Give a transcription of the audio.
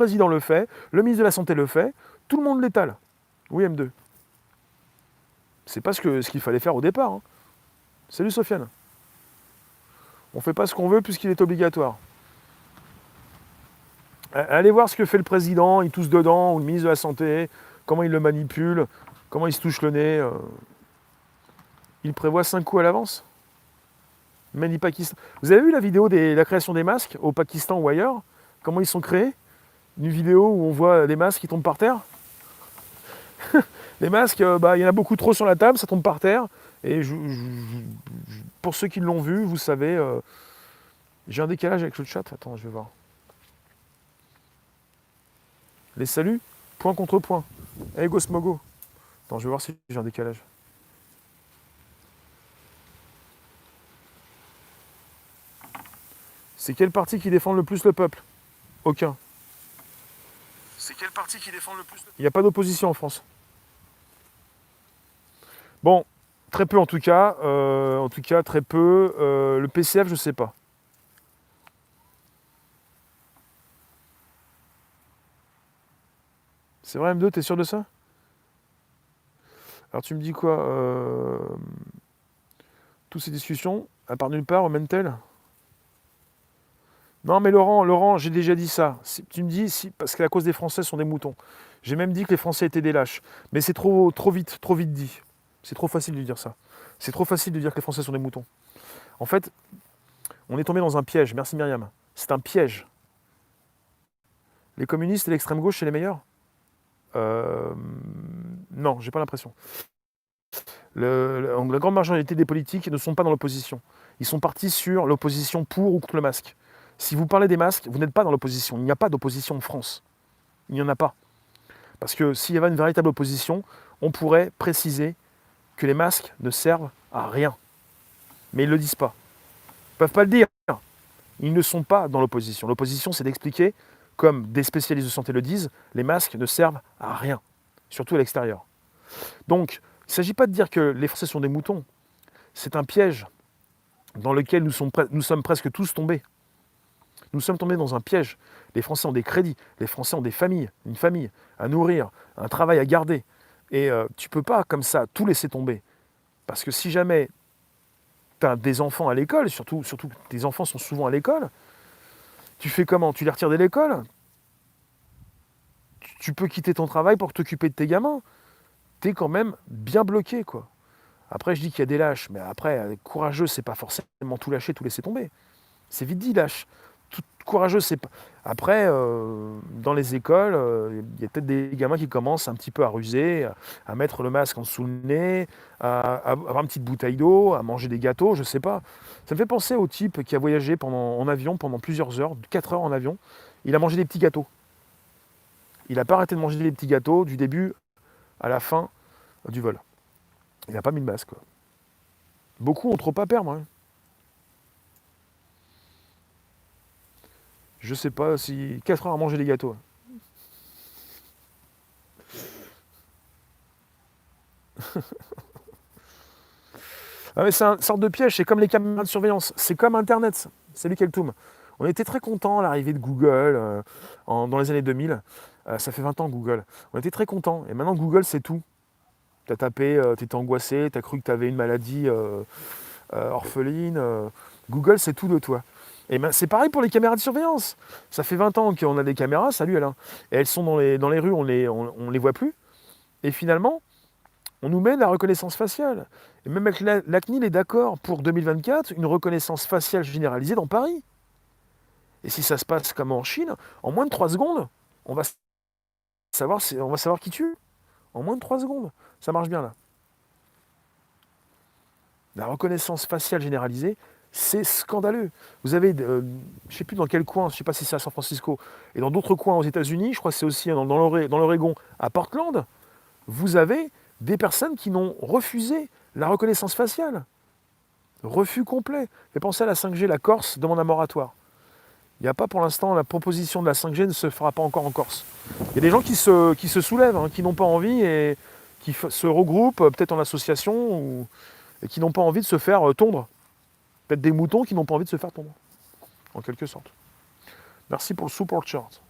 président le fait, le ministre de la Santé le fait, tout le monde l'étale. Oui, M2. C'est pas ce qu'il fallait faire au départ. Hein. Salut Sofiane. On fait pas ce qu'on veut puisqu'il est obligatoire. Allez voir ce que fait le président, il tousse dedans, ou le ministre de la Santé, comment il le manipule, comment il se touche le nez. Il prévoit 5 coups à l'avance. Made in Pakistan. Vous avez vu la vidéo de la création des masques au Pakistan ou ailleurs? Comment ils sont créés? Une vidéo où on voit des masques qui tombent par terre. Les masques, il y en a beaucoup trop sur la table, ça tombe par terre. Et pour ceux qui l'ont vu, vous savez, j'ai un décalage avec le chat. Attends, je vais voir. Les saluts, point contre point. Hey Gosmogo. Attends, je vais voir si j'ai un décalage. C'est quel parti qui défend le plus le peuple? Aucun. C'est quel parti qui défend le plus le peuple? Il n'y a pas d'opposition en France. Bon, très peu en tout cas. Très peu. Le PCF, je sais pas. C'est vrai, M2, t'es sûr de ça? Alors tu me dis quoi? Toutes ces discussions, à part nulle part, mènent-elles? Non mais Laurent, j'ai déjà dit ça. Tu me dis, parce que la cause des Français sont des moutons. J'ai même dit que les Français étaient des lâches. Mais c'est trop vite dit. C'est trop facile de dire ça. C'est trop facile de dire que les Français sont des moutons. En fait, on est tombé dans un piège. Merci Myriam. C'est un piège. Les communistes et l'extrême gauche, c'est les meilleurs? Non, j'ai pas l'impression. La grande majorité des politiques ne sont pas dans l'opposition. Ils sont partis sur l'opposition pour ou contre le masque. Si vous parlez des masques, vous n'êtes pas dans l'opposition. Il n'y a pas d'opposition en France. Il n'y en a pas. Parce que s'il y avait une véritable opposition, on pourrait préciser que les masques ne servent à rien. Mais ils ne le disent pas. Ils ne peuvent pas le dire. Ils ne sont pas dans l'opposition. L'opposition, c'est d'expliquer, comme des spécialistes de santé le disent, les masques ne servent à rien, surtout à l'extérieur. Donc, il ne s'agit pas de dire que les Français sont des moutons. C'est un piège dans lequel nous sommes presque tous tombés. Nous sommes tombés dans un piège. Les Français ont des crédits, les Français ont des familles, une famille à nourrir, un travail à garder. Et tu ne peux pas, comme ça, tout laisser tomber. Parce que si jamais tu as des enfants à l'école, surtout que tes enfants sont souvent à l'école, tu fais comment? Tu les retires de l'école? Tu peux quitter ton travail pour t'occuper de tes gamins? Tu es quand même bien bloqué, quoi. Après, je dis qu'il y a des lâches, mais après, courageux, c'est pas forcément tout lâcher, tout laisser tomber. C'est vite dit, lâche. Tout courageux, c'est pas. Après, dans les écoles, il y a peut-être des gamins qui commencent un petit peu à ruser, à mettre le masque en dessous le nez, à avoir une petite bouteille d'eau, à manger des gâteaux, je sais pas. Ça me fait penser au type qui a voyagé en avion pendant plusieurs heures, 4 heures en avion. Il a mangé des petits gâteaux. Il n'a pas arrêté de manger des petits gâteaux du début à la fin du vol. Il n'a pas mis de masque, quoi. Beaucoup ont trop à perdre. Hein. Je sais pas si 4 heures à manger des gâteaux. Ah mais c'est une sorte de piège, c'est comme les caméras de surveillance, c'est comme Internet. Salut Keltoum. On était très contents à l'arrivée de Google dans les années 2000. Ça fait 20 ans Google. On était très contents. Et maintenant Google c'est tout. T'as tapé, t'étais angoissé, t'as cru que t'avais une maladie orpheline. Google c'est tout de toi. Et ben, c'est pareil pour les caméras de surveillance. Ça fait 20 ans qu'on a des caméras, salut Alain. Et elles sont dans les rues, on les voit plus. Et finalement, on nous met la reconnaissance faciale. Et même avec la CNIL est d'accord pour 2024, une reconnaissance faciale généralisée dans Paris. Et si ça se passe comme en Chine, en moins de 3 secondes, on va savoir qui tue. En moins de 3 secondes. Ça marche bien là. La reconnaissance faciale généralisée, c'est scandaleux. Vous avez, je ne sais plus dans quel coin, je ne sais pas si c'est à San Francisco, et dans d'autres coins aux États-Unis, je crois que c'est aussi dans l'Oregon, à Portland, vous avez des personnes qui n'ont refusé la reconnaissance faciale. Refus complet. Fait penser à la 5G, la Corse demande un moratoire. Il n'y a pas pour l'instant, la proposition de la 5G ne se fera pas encore en Corse. Il y a des gens qui se soulèvent, hein, qui n'ont pas envie et qui se regroupent, peut-être en association, et qui n'ont pas envie de se faire tondre. Peut-être des moutons qui n'ont pas envie de se faire tondre, en quelque sorte. Merci pour le support chart.